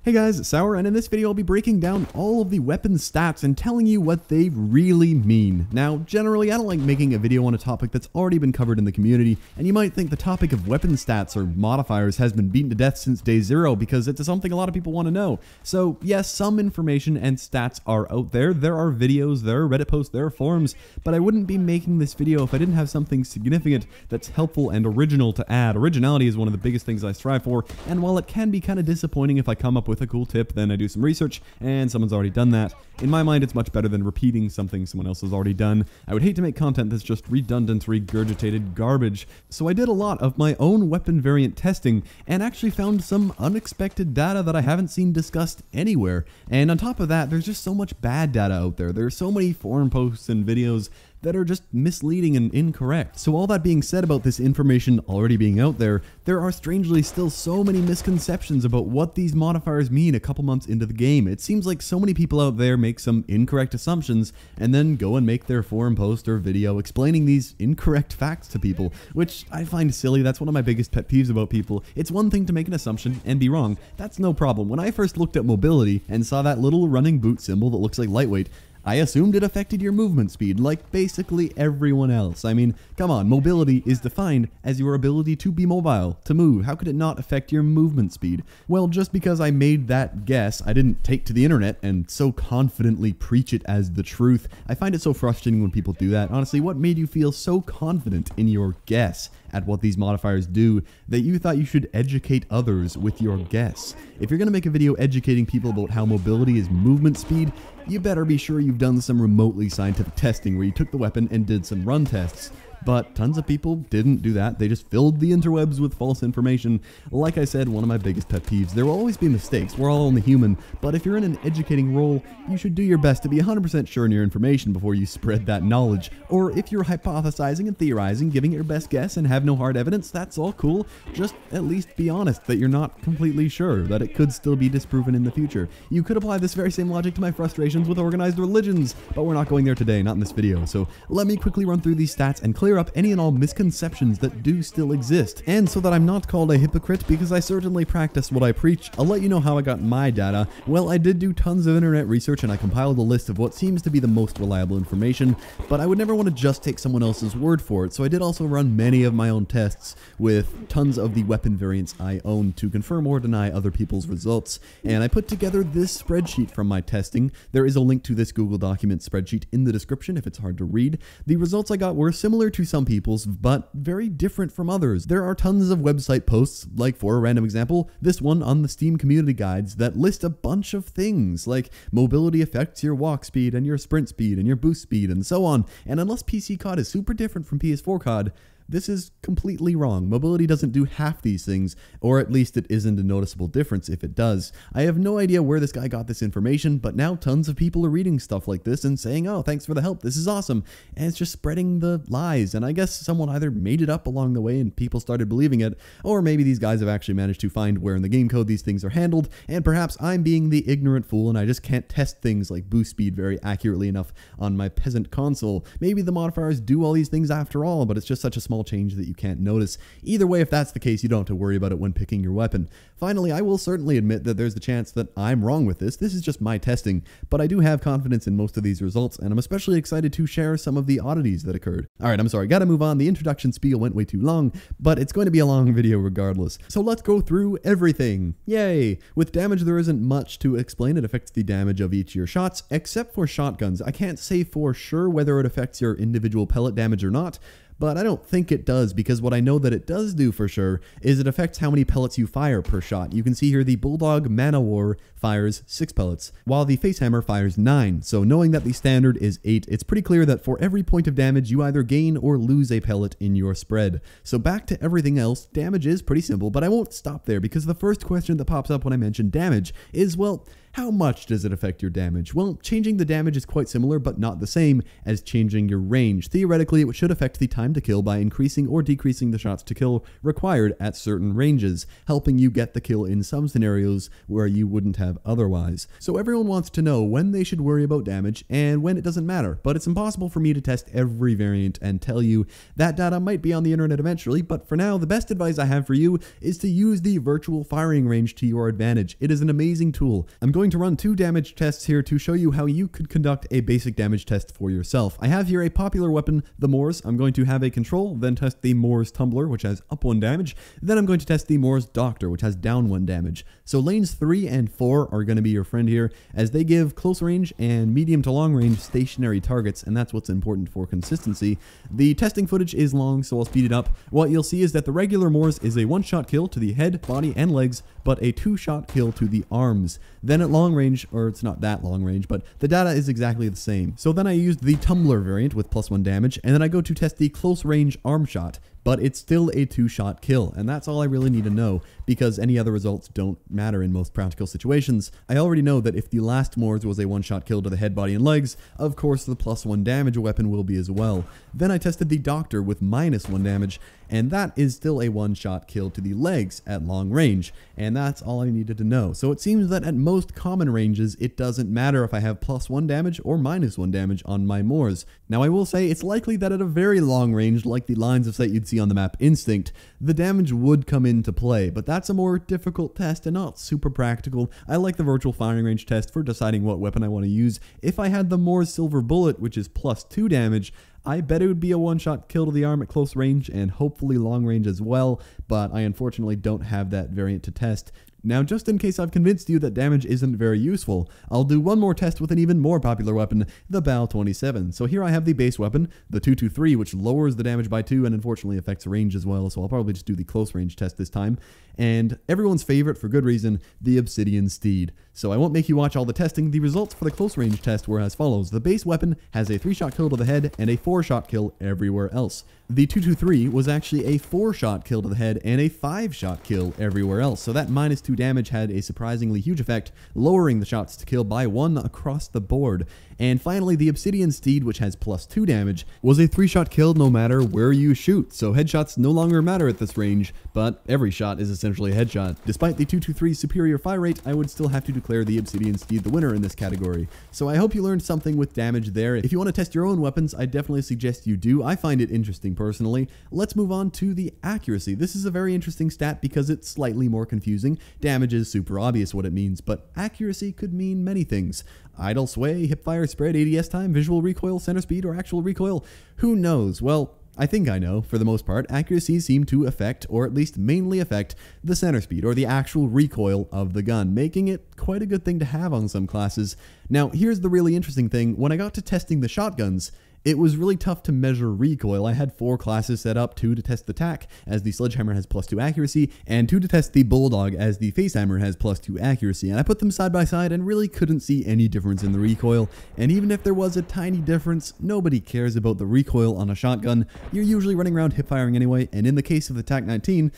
Hey guys, it's Sour, and in this video I'll be breaking down all of the weapon stats and telling you what they really mean. Now, generally I don't like making a video on a topic that's already been covered in the community, and you might think the topic of weapon stats or modifiers has been beaten to death since day zero because it's something a lot of people want to know. So yes, some information and stats are out there. There are videos, there are Reddit posts, there are forums, but I wouldn't be making this video if I didn't have something significant that's helpful and original to add. Originality is one of the biggest things I strive for, and while it can be kind of disappointing if I come up with a cool tip, then I do some research and someone's already done that. In my mind, it's much better than repeating something someone else has already done. I would hate to make content that's just redundant, regurgitated garbage. So I did a lot of my own weapon variant testing and actually found some unexpected data that I haven't seen discussed anywhere. And on top of that, there's just so much bad data out there. There's so many forum posts and videos that are just misleading and incorrect. So all that being said about this information already being out there, there are strangely still so many misconceptions about what these modifiers mean a couple months into the game. It seems like so many people out there make some incorrect assumptions and then go and make their forum post or video explaining these incorrect facts to people, which I find silly. That's one of my biggest pet peeves about people. It's one thing to make an assumption and be wrong. That's no problem. When I first looked at mobility and saw that little running boot symbol that looks like lightweight, I assumed it affected your movement speed, like basically everyone else. I mean, come on, mobility is defined as your ability to be mobile, to move. How could it not affect your movement speed? Well, just because I made that guess, I didn't take to the internet and so confidently preach it as the truth. I find it so frustrating when people do that. Honestly, what made you feel so confident in your guess at what these modifiers do that you thought you should educate others with your guess? If you're going to make a video educating people about how mobility is movement speed, you better be sure you've done some remotely scientific testing where you took the weapon and did some run tests. But tons of people didn't do that. They just filled the interwebs with false information. Like I said, one of my biggest pet peeves. There will always be mistakes. We're all only human. But if you're in an educating role, you should do your best to be 100% sure in your information before you spread that knowledge. Or if you're hypothesizing and theorizing, giving it your best guess and have no hard evidence, that's all cool. Just at least be honest that you're not completely sure, that it could still be disproven in the future. You could apply this very same logic to my frustrations with organized religions, but we're not going there today, not in this video. So let me quickly run through these stats and clear up any and all misconceptions that do still exist. And so that I'm not called a hypocrite, because I certainly practice what I preach, I'll let you know how I got my data. Well, I did do tons of internet research and I compiled a list of what seems to be the most reliable information, but I would never want to just take someone else's word for it, so I did also run many of my own tests with tons of the weapon variants I own to confirm or deny other people's results. And I put together this spreadsheet from my testing. There is a link to this Google document spreadsheet in the description if it's hard to read. The results I got were similar to some people's, but very different from others. There are tons of website posts, like for a random example, this one on the Steam community guides, that list a bunch of things, like mobility affects your walk speed and your sprint speed and your boost speed and so on. And unless PC COD is super different from PS4 COD, this is completely wrong. Mobility doesn't do half these things, or at least it isn't a noticeable difference if it does. I have no idea where this guy got this information, but now tons of people are reading stuff like this and saying, oh, thanks for the help, this is awesome. And it's just spreading the lies, and I guess someone either made it up along the way and people started believing it, or maybe these guys have actually managed to find where in the game code these things are handled, and perhaps I'm being the ignorant fool and I just can't test things like boost speed very accurately enough on my peasant console. Maybe the modifiers do all these things after all, but it's just such a small change that you can't notice. Either way, if that's the case, you don't have to worry about it when picking your weapon. Finally, I will certainly admit that there's the chance that I'm wrong with this. This is just my testing, but I do have confidence in most of these results, and I'm especially excited to share some of the oddities that occurred. Alright, I'm sorry, gotta move on. The introduction spiel went way too long, but it's going to be a long video regardless. So let's go through everything. Yay! With damage, there isn't much to explain. It affects the damage of each of your shots, except for shotguns. I can't say for sure whether it affects your individual pellet damage or not, but I don't think it does, because what I know that it does do for sure is it affects how many pellets you fire per shot. You can see here the Bulldog Man-O-War fires 6 pellets, while the Facehammer fires 9. So knowing that the standard is 8, it's pretty clear that for every point of damage, you either gain or lose a pellet in your spread. So back to everything else, damage is pretty simple, but I won't stop there, because the first question that pops up when I mention damage is, well, How much does it affect your damage? Well, changing the damage is quite similar, but not the same as changing your range. Theoretically, it should affect the time to kill by increasing or decreasing the shots to kill required at certain ranges, helping you get the kill in some scenarios where you wouldn't have otherwise. So everyone wants to know when they should worry about damage and when it doesn't matter, but it's impossible for me to test every variant and tell you. That data might be on the internet eventually, but for now, the best advice I have for you is to use the virtual firing range to your advantage. It is an amazing tool. I'm going to run 2 damage tests here to show you how you could conduct a basic damage test for yourself. I have here a popular weapon, the Moors. I'm going to have a control, then test the Moors Tumbler, which has up 1 damage. Then I'm going to test the Moors Doctor, which has down 1 damage. So lanes 3 and 4 are going to be your friend here, as they give close range and medium to long range stationary targets, and that's what's important for consistency. The testing footage is long, so I'll speed it up. What you'll see is that the regular Moors is a 1-shot kill to the head, body, and legs, but a 2-shot kill to the arms. Then at long range, or it's not that long range, but the data is exactly the same. So then I used the Tumbler variant with +1 damage, and then I go to test the close range arm shot, but it's still a 2-shot kill, and that's all I really need to know, because any other results don't matter in most practical situations. I already know that if the last Moors was a 1-shot kill to the head, body, and legs, of course the +1 damage weapon will be as well. Then I tested the Doctor with -1 damage, and that is still a 1-shot kill to the legs at long range, and that's all I needed to know. So it seems that at most common ranges, it doesn't matter if I have +1 damage or -1 damage on my Moors. Now I will say it's likely that at a very long range, like the lines of sight you'd see on the map Instinct, the damage would come into play, but that's a more difficult test and not super practical. I like the virtual firing range test for deciding what weapon I want to use. If I had the Moors Silver Bullet, which is +2 damage, I bet it would be a 1-shot kill to the arm at close range and hopefully long range as well, but I unfortunately don't have that variant to test. Now, just in case I've convinced you that damage isn't very useful, I'll do one more test with an even more popular weapon, the Bal 27. So here I have the base weapon, the 223, which lowers the damage by 2 and unfortunately affects range as well, so I'll probably just do the close range test this time. And everyone's favorite, for good reason, the Obsidian Steed. So I won't make you watch all the testing. The results for the close range test were as follows. The base weapon has a 3-shot kill to the head and a 4-shot kill everywhere else. The 223 was actually a 4-shot kill to the head and a 5-shot kill everywhere else. So that -2 damage had a surprisingly huge effect, lowering the shots to kill by 1 across the board. And finally, the Obsidian Steed, which has +2 damage, was a 3-shot kill no matter where you shoot. So headshots no longer matter at this range, but every shot is essentially a headshot. Despite the 223's superior fire rate, I would still have to declare the Obsidian Steed the winner in this category. So I hope you learned something with damage there. If you want to test your own weapons, I definitely suggest you do. I find it interesting personally. Let's move on to the accuracy. This is a very interesting stat because it's slightly more confusing. Damage is super obvious what it means, but accuracy could mean many things. Idle sway, hipfire spread, ADS time, visual recoil, center speed, or actual recoil. Who knows? Well, I think I know. For the most part, accuracies seem to affect, or at least mainly affect, the center speed, or the actual recoil of the gun, making it quite a good thing to have on some classes. Now, here's the really interesting thing. When I got to testing the shotguns, it was really tough to measure recoil. I had 4 classes set up, 2 to test the tack, as the sledgehammer has +2 accuracy, and 2 to test the bulldog, as the facehammer has +2 accuracy. And I put them side by side and really couldn't see any difference in the recoil. And even if there was a tiny difference, nobody cares about the recoil on a shotgun. You're usually running around hip firing anyway, and in the case of the TAC 19,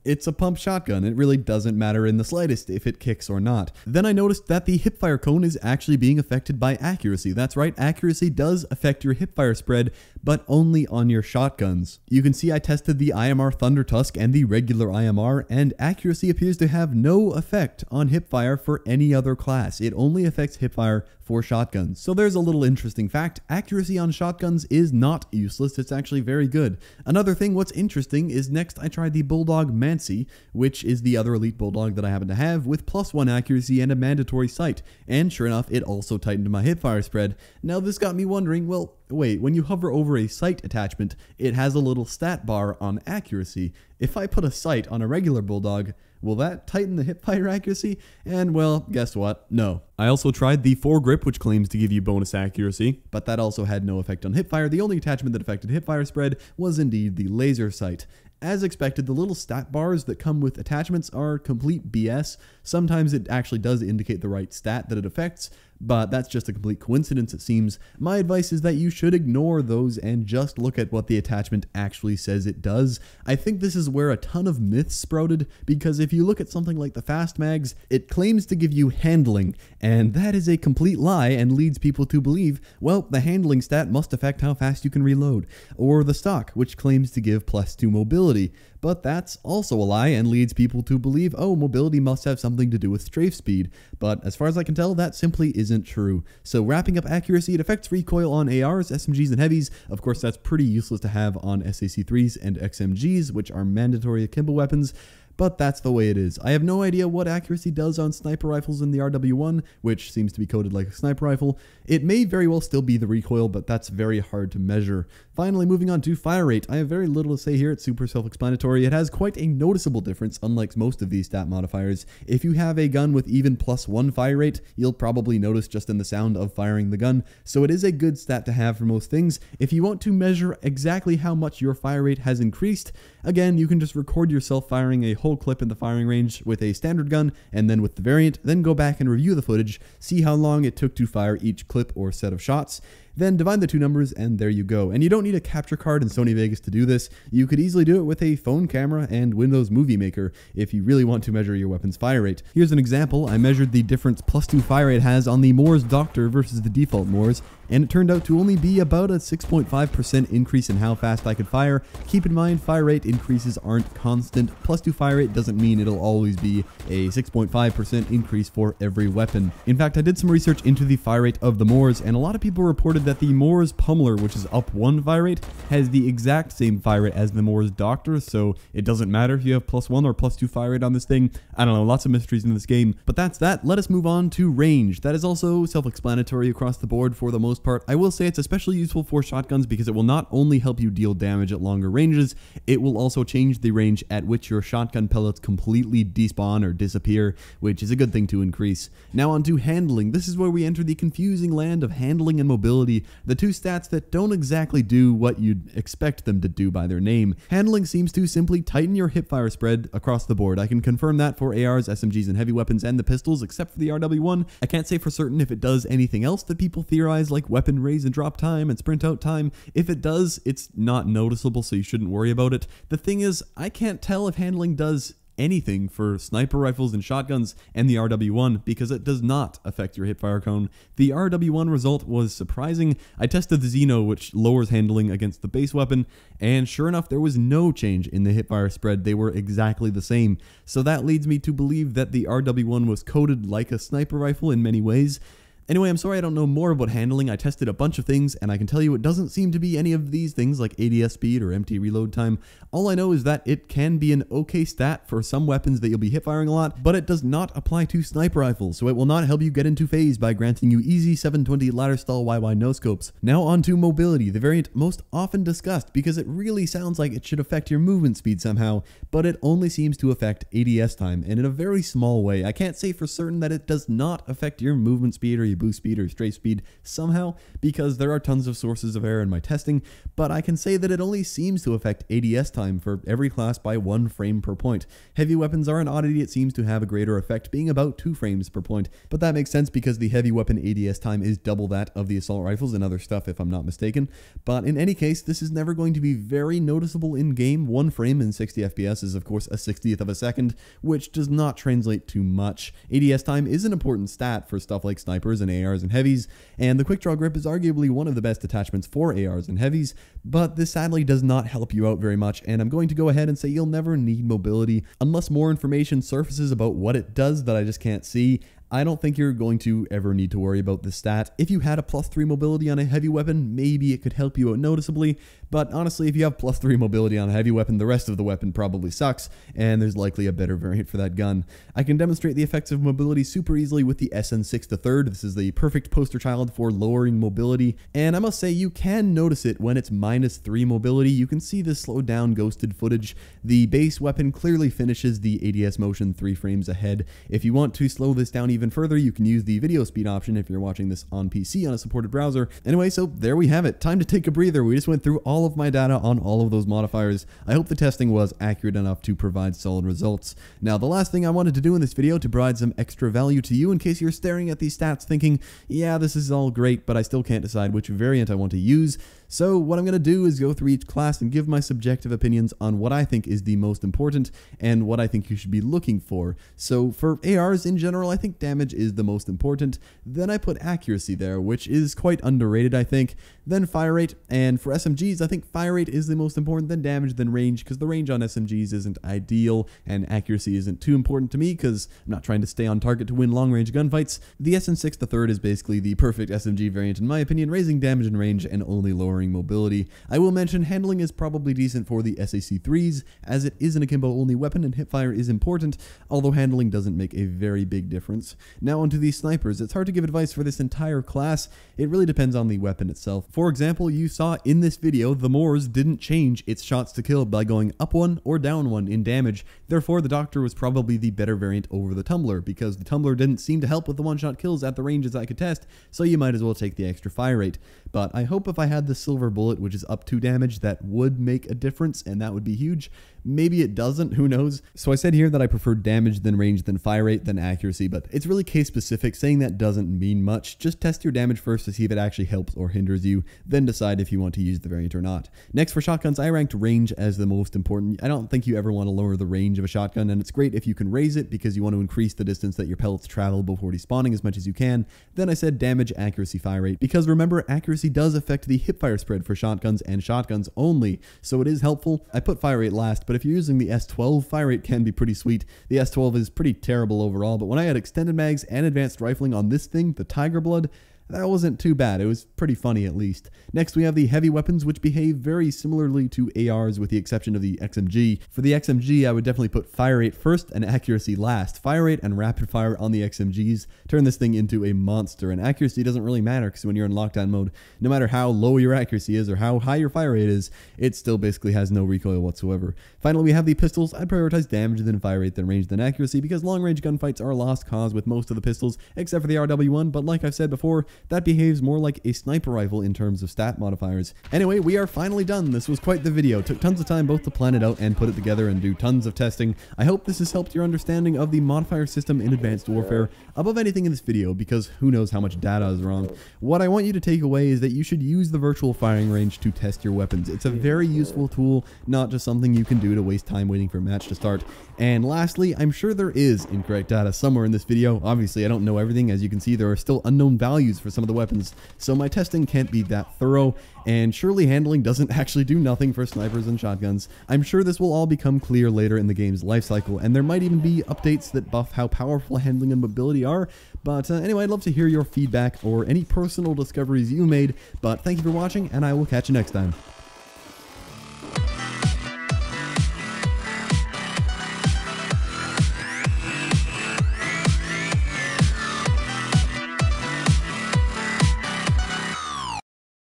it's a pump shotgun. It really doesn't matter in the slightest if it kicks or not. Then I noticed that the hipfire cone is actually being affected by accuracy. That's right, accuracy does affect your hipfire spread, but only on your shotguns. You can see I tested the IMR Thunder Tusk and the regular IMR, and accuracy appears to have no effect on hipfire for any other class. It only affects hipfire for shotguns. So there's a little interesting fact. Accuracy on shotguns is not useless. It's actually very good. Another thing, what's interesting is next I tried the Bulldog Mancy, which is the other elite bulldog that I happen to have, with +1 accuracy and a mandatory sight. And sure enough, it also tightened my hipfire spread. Now this got me wondering, well, wait, when you hover over a sight attachment, it has a little stat bar on accuracy. If I put a sight on a regular bulldog, will that tighten the hipfire accuracy? And well, guess what? No. I also tried the foregrip, which claims to give you bonus accuracy, but that also had no effect on hipfire. The only attachment that affected hipfire spread was indeed the laser sight. As expected, the little stat bars that come with attachments are complete BS. Sometimes it actually does indicate the right stat that it affects, but that's just a complete coincidence, it seems. My advice is that you should ignore those and just look at what the attachment actually says it does. I think this is where a ton of myths sprouted, because if you look at something like the fast mags, it claims to give you handling, and that is a complete lie and leads people to believe, well, the handling stat must affect how fast you can reload. Or the stock, which claims to give +2 mobility. But that's also a lie and leads people to believe, oh, mobility must have something to do with strafe speed. But as far as I can tell, that simply isn't true. So wrapping up accuracy, it affects recoil on ARs, SMGs, and heavies. Of course, that's pretty useless to have on SAC-3s and XMGs, which are mandatory akimbo weapons. But that's the way it is. I have no idea what accuracy does on sniper rifles in the RW1, which seems to be coded like a sniper rifle. It may very well still be the recoil, but that's very hard to measure. Finally, moving on to fire rate. I have very little to say here, it's super self-explanatory. It has quite a noticeable difference, unlike most of these stat modifiers. If you have a gun with even +1 fire rate, you'll probably notice just in the sound of firing the gun, so it is a good stat to have for most things. If you want to measure exactly how much your fire rate has increased, again, you can just record yourself firing a whole clip in the firing range with a standard gun, and then with the variant, then go back and review the footage, see how long it took to fire each clip or set of shots, then divide the two numbers, and there you go. And you don't need a capture card in Sony Vegas to do this. You could easily do it with a phone camera and Windows Movie Maker if you really want to measure your weapon's fire rate. Here's an example. I measured the difference +2 fire rate has on the Moores Doctor versus the default Moores, and it turned out to only be about a 6.5% increase in how fast I could fire. Keep in mind, fire rate increases aren't constant. +2 fire rate doesn't mean it'll always be a 6.5% increase for every weapon. In fact, I did some research into the fire rate of the Moores, and a lot of people reported that the Moores Pummeler, which is up 1 fire rate, has the exact same fire rate as the Moores Doctor, so it doesn't matter if you have +1 or +2 fire rate on this thing. I don't know, lots of mysteries in this game, but that's that. Let us move on to range. That is also self-explanatory across the board for the most part. I will say it's especially useful for shotguns because it will not only help you deal damage at longer ranges, it will also change the range at which your shotgun pellets completely despawn or disappear, which is a good thing to increase. Now on to handling. This is where we enter the confusing land of handling and mobility, the two stats that don't exactly do what you'd expect them to do by their name. Handling seems to simply tighten your hipfire spread across the board. I can confirm that for ARs, SMGs, and heavy weapons and the pistols, except for the RW1. I can't say for certain if it does anything else that people theorize, like weapon raise and drop time and sprint out time. If it does, it's not noticeable, so you shouldn't worry about it. The thing is, I can't tell if handling does anything for sniper rifles and shotguns and the RW1 because it does not affect your hipfire cone. The RW1 result was surprising. I tested the Xeno, which lowers handling against the base weapon, and sure enough, there was no change in the hipfire spread. They were exactly the same. So that leads me to believe that the RW1 was coded like a sniper rifle in many ways. Anyway, I'm sorry I don't know more about handling. I tested a bunch of things, and I can tell you it doesn't seem to be any of these things like ADS speed or empty reload time. All I know is that it can be an okay stat for some weapons that you'll be hip firing a lot, but it does not apply to sniper rifles, so it will not help you get into phase by granting you easy 720 ladder stall YY no scopes. Now on to mobility, the variant most often discussed because it really sounds like it should affect your movement speed somehow, but it only seems to affect ADS time, and in a very small way. I can't say for certain that it does not affect your movement speed or your boost speed or strafe speed somehow, because there are tons of sources of error in my testing, but I can say that it only seems to affect ADS time for every class by 1 frame per point. Heavy weapons are an oddity. It seems to have a greater effect, being about 2 frames per point, but that makes sense because the heavy weapon ADS time is double that of the assault rifles and other stuff if I'm not mistaken. But in any case, this is never going to be very noticeable in game. 1 frame in 60 FPS is of course a 60th of a second, which does not translate to much. ADS time is an important stat for stuff like snipers and ARs and heavies, and the quick draw grip is arguably one of the best attachments for ARs and heavies, but this sadly does not help you out very much, and I'm going to go ahead and say you'll never need mobility unless more information surfaces about what it does that I just can't see. I don't think you're going to ever need to worry about this stat. If you had a +3 mobility on a heavy weapon, maybe it could help you out noticeably, but honestly, if you have +3 mobility on a heavy weapon, the rest of the weapon probably sucks, and there's likely a better variant for that gun. I can demonstrate the effects of mobility super easily with the SN6 III. This is the perfect poster child for lowering mobility, and I must say you can notice it when it's -3 mobility. You can see this slowed down ghosted footage. The base weapon clearly finishes the ADS motion 3 frames ahead. If you want to slow this down even even further, you can use the video speed option if you're watching this on PC on a supported browser. Anyway, so there we have it. Time to take a breather. We just went through all of my data on all of those modifiers. I hope the testing was accurate enough to provide solid results. Now, the last thing I wanted to do in this video to provide some extra value to you in case you're staring at these stats thinking, yeah, this is all great, but I still can't decide which variant I want to use. So what I'm going to do is go through each class and give my subjective opinions on what I think is the most important and what I think you should be looking for. So for ARs in general, I think damage is the most important. Then I put accuracy there, which is quite underrated, I think. Then fire rate, and for SMGs, I think fire rate is the most important, then damage, then range, because the range on SMGs isn't ideal, and accuracy isn't too important to me, because I'm not trying to stay on target to win long-range gunfights. The SN6 the third is basically the perfect SMG variant in my opinion, raising damage and range and only lowering mobility. I will mention handling is probably decent for the SAC3s, as it is an akimbo-only weapon and hipfire is important, although handling doesn't make a very big difference. Now onto the snipers. It's hard to give advice for this entire class. It really depends on the weapon itself. For example, you saw in this video, the Moors didn't change its shots to kill by going up one or down one in damage. Therefore, the Doctor was probably the better variant over the Tumbler, because the Tumbler didn't seem to help with the one-shot kills at the ranges I could test, so you might as well take the extra fire rate. But I hope if I had the Silver Bullet, which is up 2 damage, that would make a difference, and that would be huge. Maybe it doesn't, who knows? So I said here that I prefer damage, then range, then fire rate, then accuracy, but it's really case specific. Saying that doesn't mean much. Just test your damage first to see if it actually helps or hinders you, then decide if you want to use the variant or not. Next, for shotguns, I ranked range as the most important. I don't think you ever want to lower the range of a shotgun, and it's great if you can raise it because you want to increase the distance that your pellets travel before despawning as much as you can. Then I said damage, accuracy, fire rate, because remember, accuracy does affect the hipfire spread for shotguns and shotguns only, so it is helpful. I put fire rate last, but if you're using the S12, fire rate can be pretty sweet. The S12 is pretty terrible overall, but when I had extended mags and advanced rifling on this thing, the Tiger Blood, that wasn't too bad. It was pretty funny at least. Next we have the heavy weapons, which behave very similarly to ARs with the exception of the XMG. For the XMG, I would definitely put fire rate first and accuracy last. Fire rate and rapid fire on the XMGs turn this thing into a monster, and accuracy doesn't really matter because when you're in lockdown mode, no matter how low your accuracy is or how high your fire rate is, it still basically has no recoil whatsoever. Finally, we have the pistols. I'd prioritize damage, then fire rate, then range, then accuracy, because long-range gunfights are a lost cause with most of the pistols, except for the RW1, but like I've said before, that behaves more like a sniper rifle in terms of stat modifiers. Anyway, we are finally done. This was quite the video. Took tons of time both to plan it out and put it together and do tons of testing. I hope this has helped your understanding of the modifier system in Advanced Warfare above anything in this video, because who knows how much data is wrong. What I want you to take away is that you should use the virtual firing range to test your weapons. It's a very useful tool, not just something you can do to waste time waiting for a match to start. And lastly, I'm sure there is incorrect data somewhere in this video. Obviously, I don't know everything. As you can see, there are still unknown values for some of the weapons, so my testing can't be that thorough, and surely handling doesn't actually do nothing for snipers and shotguns. I'm sure this will all become clear later in the game's lifecycle, and there might even be updates that buff how powerful handling and mobility are. But anyway, I'd love to hear your feedback or any personal discoveries you made, but thank you for watching, and I will catch you next time.